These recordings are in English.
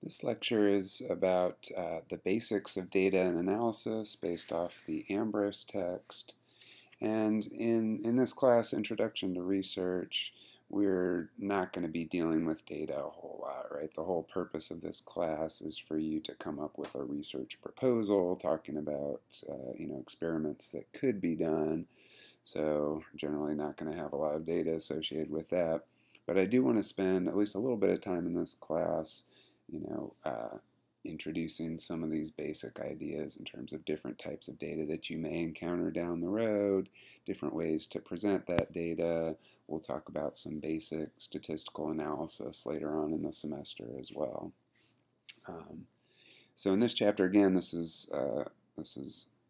This lecture is about the basics of data and analysis based off the Ambrose text. And in this class, Introduction to Research, we're not going to be dealing with data a whole lot, right? The whole purpose of this class is for you to come up with a research proposal talking about, experiments that could be done. So generally not going to have a lot of data associated with that. But I do want to spend at least a little bit of time in this class introducing some of these basic ideas in terms of different types of data that you may encounter down the road, different ways to present that data. We'll talk about some basic statistical analysis later on in the semester as well. So in this chapter, again, this is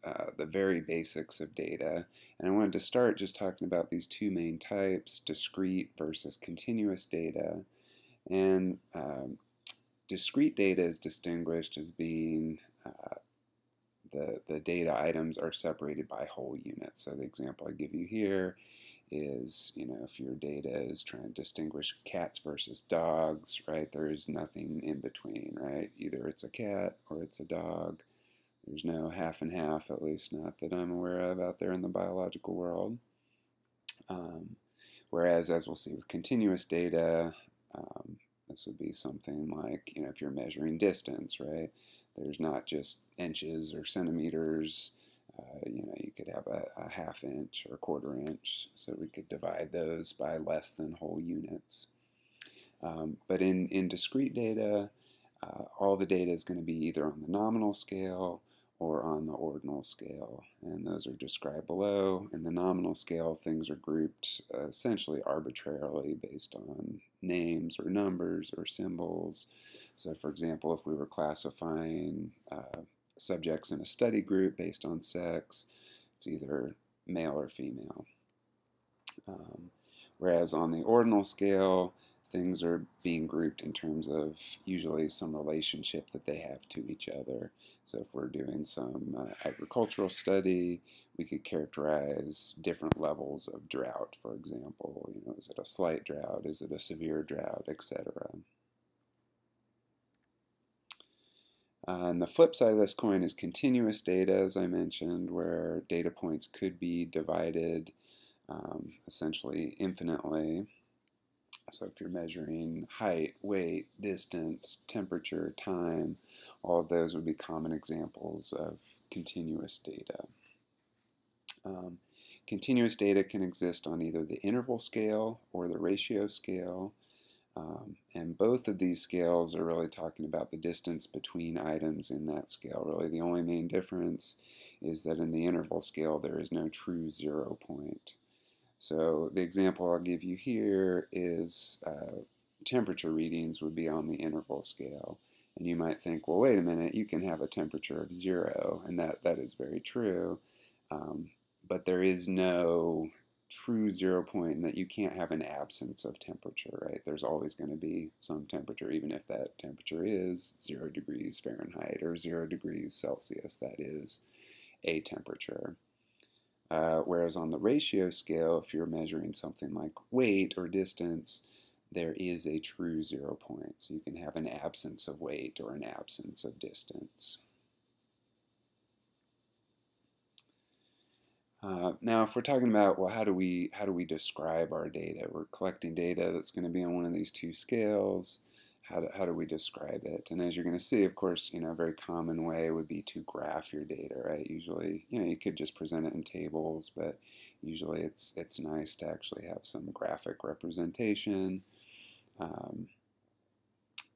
the very basics of data. And I wanted to start just talking about these two main types, discrete versus continuous data. And discrete data is distinguished as being the data items are separated by whole units. So the example I give you here is, if your data is trying to distinguish cats versus dogs, right, there is nothing in between, right? Either it's a cat or it's a dog. There's no half and half, at least not that I'm aware of out there in the biological world. Whereas, as we'll see with continuous data, this would be something like, if you're measuring distance, right? There's not just inches or centimeters. You could have a half inch or a quarter inch, so we could divide those by less than whole units. But in discrete data, all the data is going to be either on the nominal scale or on the ordinal scale, and those are described below. In the nominal scale, things are grouped essentially arbitrarily based on names or numbers or symbols. So for example, if we were classifying subjects in a study group based on sex, it's either male or female. Whereas on the ordinal scale, things are being grouped in terms of usually some relationship that they have to each other. So if we're doing some agricultural study, we could characterize different levels of drought, for example. Is it a slight drought? Is it a severe drought, etc. And the flip side of this coin is continuous data, as I mentioned, where data points could be divided essentially infinitely. So if you're measuring height, weight, distance, temperature, time, all of those would be common examples of continuous data. Continuous data can exist on either the interval scale or the ratio scale. And both of these scales are really talking about the distance between items in that scale. Really, the only main difference is that in the interval scale, there is no true 0 point. So the example I'll give you here is temperature readings would be on the interval scale. And you might think, well, wait a minute, you can have a temperature of 0, and that is very true. But there is no true 0 point in that you can't have an absence of temperature, right? There's always going to be some temperature, even if that temperature is 0 degrees Fahrenheit or 0 degrees Celsius. That is a temperature. Whereas on the ratio scale, if you're measuring something like weight or distance, there is a true 0 point. So you can have an absence of weight or an absence of distance. Now, if we're talking about, well, how do we describe our data? We're collecting data that's going to be on one of these two scales. How do we describe it? And as you're going to see, of course, a very common way would be to graph your data, right? Usually, you could just present it in tables, but usually it's nice to actually have some graphic representation.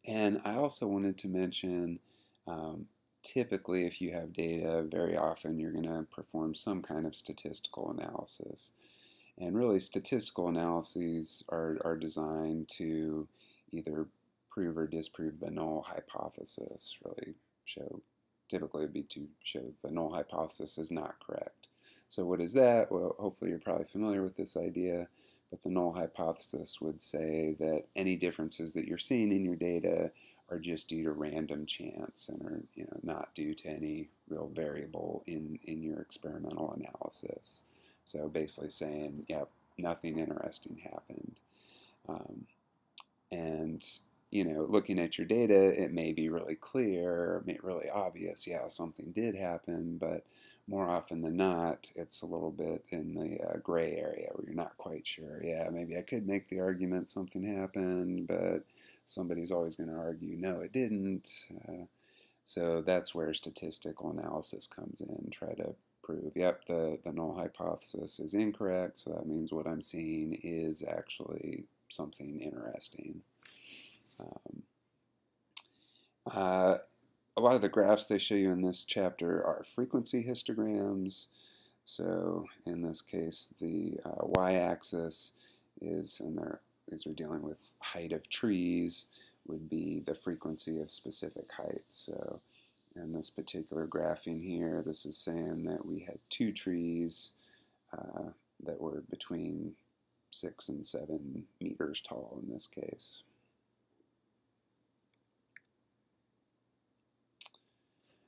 And I also wanted to mention, typically, if you have data, very often you're going to perform some kind of statistical analysis. And really, statistical analyses are designed to either prove or disprove the null hypothesis. Really typically it would be to show the null hypothesis is not correct. So what is that? Well, hopefully you're probably familiar with this idea, but the null hypothesis would say that any differences that you're seeing in your data are just due to random chance and are not due to any real variable in your experimental analysis. So basically saying, yep, nothing interesting happened. And looking at your data, it may be really clear, really obvious, yeah, something did happen, but more often than not, it's a little bit in the gray area where you're not quite sure. Yeah, maybe I could make the argument something happened, but somebody's always going to argue, no, it didn't. So that's where statistical analysis comes in, try to prove, yep, the null hypothesis is incorrect, so that means what I'm seeing is actually something interesting. A lot of the graphs they show you in this chapter are frequency histograms. So in this case, the y-axis is, and these are dealing with height of trees, would be the frequency of specific heights. So in this particular graphing here, this is saying that we had 2 trees that were between 6 and 7 meters tall in this case.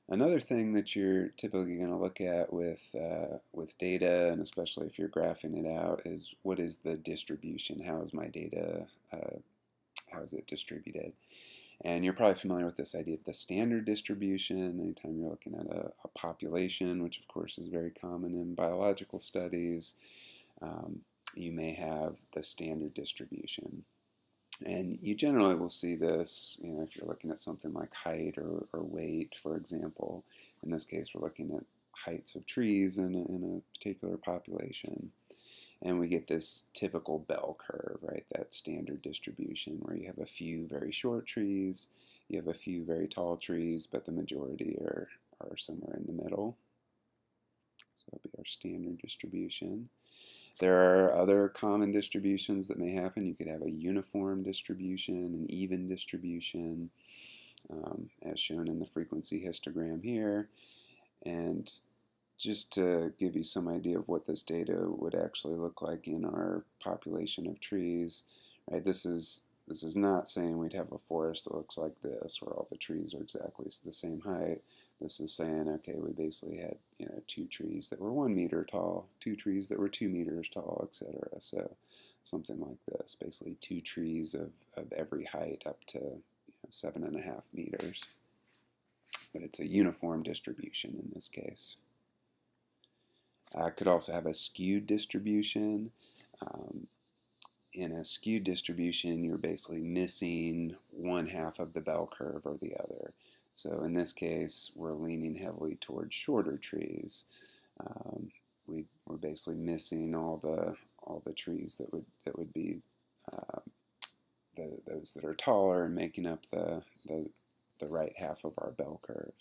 Another thing that you're typically going to look at with data, and especially if you're graphing it out, is what is the distribution? How is my data, how is it distributed? And you're probably familiar with this idea of the standard distribution. Anytime you're looking at a population, which of course is very common in biological studies, you may have the standard distribution. And you generally will see this, if you're looking at something like height or weight, for example. In this case, we're looking at heights of trees in a particular population. And we get this typical bell curve, right? That standard distribution where you have a few very short trees, you have a few very tall trees, but the majority are somewhere in the middle. So that'll be our standard distribution. There are other common distributions that may happen. You could have a uniform distribution, an even distribution, as shown in the frequency histogram here. And just to give you some idea of what this data would actually look like in our population of trees, right? This is not saying we'd have a forest that looks like this, where all the trees are exactly the same height. This is saying, okay, we basically had 2 trees that were 1 meter tall, 2 trees that were 2 meters tall, etc. So something like this, basically 2 trees of every height up to 7.5 meters. But it's a uniform distribution in this case. Could also have a skewed distribution. In a skewed distribution, you're basically missing 1/2 of the bell curve or the other. So in this case, we're leaning heavily towards shorter trees. We're basically missing all the trees that would be those that are taller and making up the right half of our bell curve.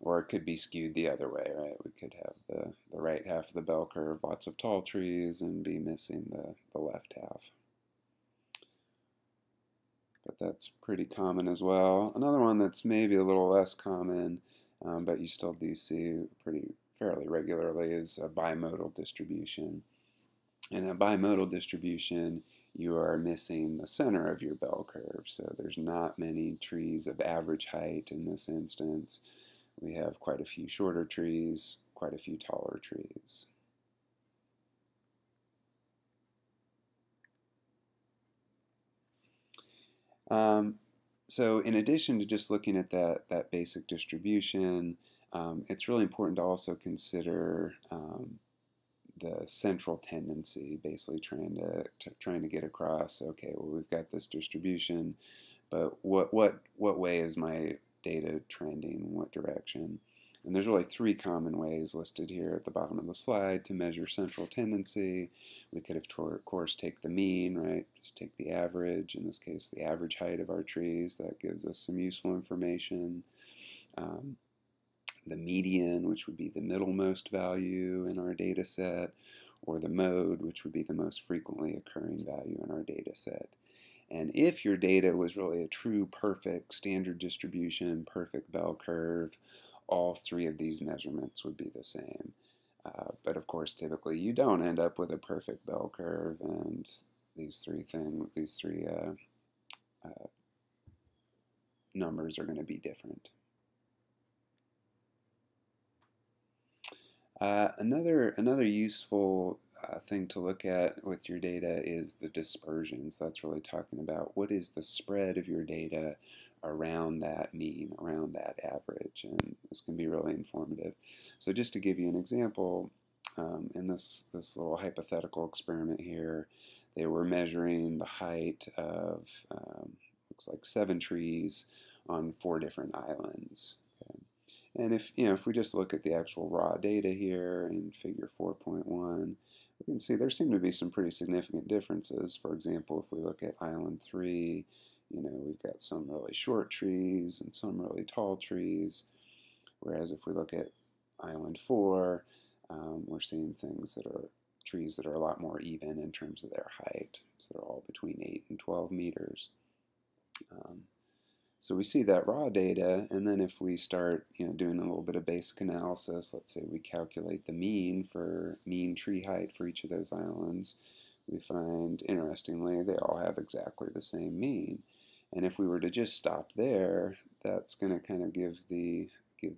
Or it could be skewed the other way, right? We could have the right half of the bell curve, lots of tall trees, and be missing the left half. But that's pretty common as well. Another one that's maybe a little less common, but you still do see fairly regularly, is a bimodal distribution. In a bimodal distribution, you are missing the center of your bell curve. So there's not many trees of average height in this instance. We have quite a few shorter trees, quite a few taller trees. So in addition to just looking at that basic distribution, it's really important to also consider the central tendency, basically trying to get across, okay, well, we've got this distribution, but what way is my data trending, what direction? And there's really 3 common ways listed here at the bottom of the slide to measure central tendency. We could, of course, take the mean, right? Just take the average, in this case, the average height of our trees. That gives us some useful information. The median, which would be the middlemost value in our data set, or the mode, which would be the most frequently occurring value in our data set. And if your data was really a true perfect standard distribution, perfect bell curve, all 3 of these measurements would be the same. But of course, typically you don't end up with a perfect bell curve, and these 3 numbers are going to be different. Another useful thing to look at with your data is the dispersion. So that's really talking about what is the spread of your data around that mean, around that average, and this can be really informative. So just to give you an example, in this little hypothetical experiment here, they were measuring the height of looks like 7 trees on 4 different islands. Okay. And if we just look at the actual raw data here in figure 4.1, we can see there seem to be some pretty significant differences. For example, if we look at island 3, we've got some really short trees and some really tall trees. Whereas if we look at island 4, we're seeing trees that are a lot more even in terms of their height. So they're all between 8 and 12 meters. So we see that raw data, and then if we start doing a little bit of basic analysis, let's say we calculate the mean tree height for each of those islands, we find, interestingly, they all have exactly the same mean. And if we were to just stop there, that's going to kind of give the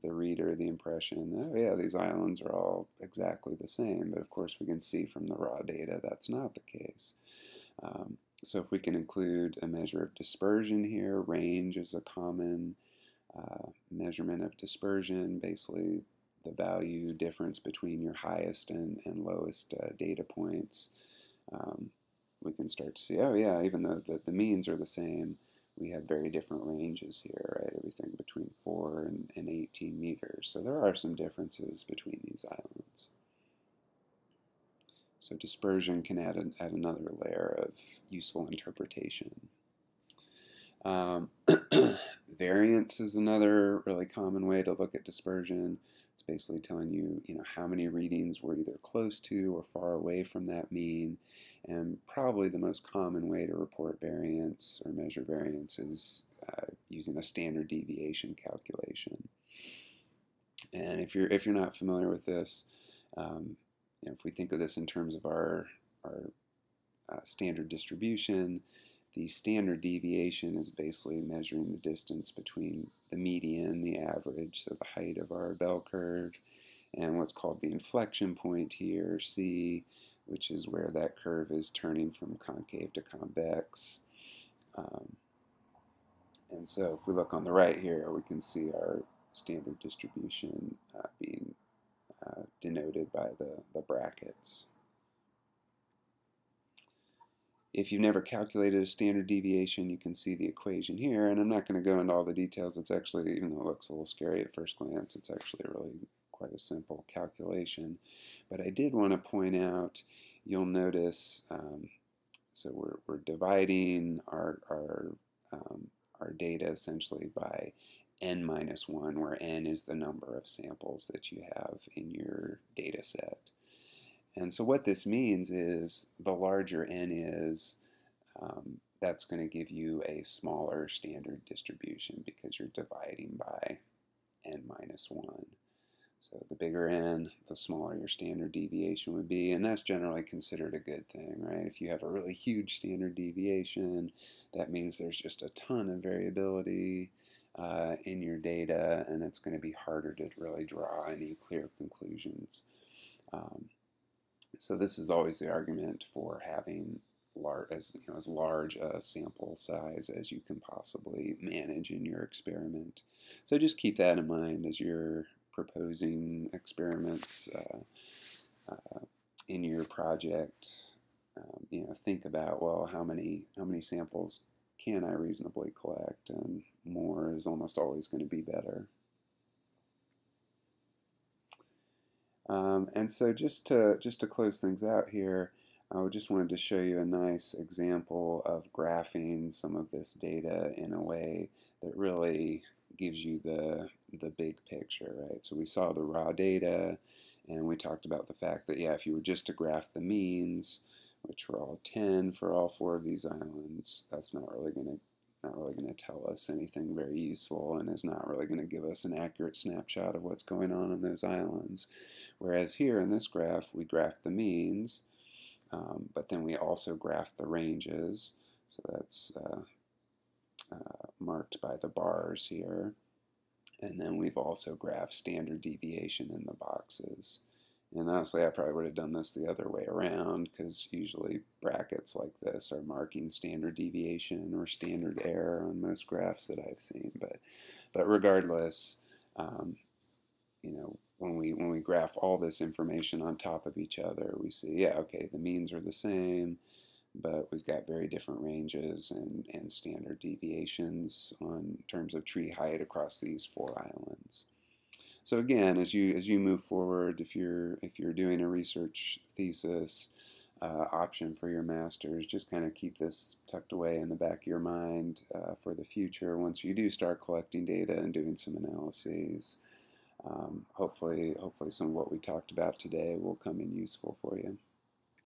reader the impression that, oh yeah, these islands are all exactly the same. But of course, we can see from the raw data that's not the case. So if we can include a measure of dispersion here, range is a common measurement of dispersion, basically the value difference between your highest and lowest data points. We can start to see, oh yeah, even though the means are the same, we have very different ranges here, right? Everything between 4 and 18 meters. So there are some differences between these islands. So dispersion can add another layer of useful interpretation. Variance is another really common way to look at dispersion. It's basically telling you, how many readings were either close to or far away from that mean. And probably the most common way to report variance or measure variance is using a standard deviation calculation. And if you're not familiar with this, if we think of this in terms of our standard distribution, the standard deviation is basically measuring the distance between the median, the average, so the height of our bell curve, and what's called the inflection point here, C, which is where that curve is turning from concave to convex. And so if we look on the right here, we can see our standard distribution being denoted by the brackets. If you've never calculated a standard deviation, you can see the equation here, and I'm not going to go into all the details. It's actually, even though it looks a little scary at first glance, it's actually really quite a simple calculation. But I did want to point out, you'll notice, so we're dividing our data essentially by n minus 1, where n is the number of samples that you have in your data set. And so what this means is the larger n is, that's going to give you a smaller standard distribution because you're dividing by n minus 1. So the bigger n, the smaller your standard deviation would be, and that's generally considered a good thing, right? If you have a really huge standard deviation, that means there's just a ton of variability in your data, and it's going to be harder to really draw any clear conclusions. So this is always the argument for having as large a sample size as you can possibly manage in your experiment. So just keep that in mind as you're proposing experiments in your project. Think about, well, how many samples can I reasonably collect, and more is almost always going to be better. And so just to close things out here, I just wanted to show you a nice example of graphing some of this data in a way that really gives you the big picture, right? So we saw the raw data, and we talked about the fact that, yeah, if you were just to graph the means, which were all 10 for all 4 of these islands, that's not really going to tell us anything very useful, and is not really going to give us an accurate snapshot of what's going on those islands. Whereas here in this graph, we graph the means, but then we also graph the ranges. So that's marked by the bars here. And then we've also graphed standard deviation in the boxes. And honestly, I probably would have done this the other way around, because usually brackets like this are marking standard deviation or standard error on most graphs that I've seen. But regardless, um, when we graph all this information on top of each other, we see, yeah, okay, the means are the same, but we've got very different ranges and standard deviations on terms of tree height across these 4 islands. So again, as you move forward, if you're doing a research thesis option for your master's, just kind of keep this tucked away in the back of your mind for the future. Once you do start collecting data and doing some analyses, hopefully some of what we talked about today will come in useful for you.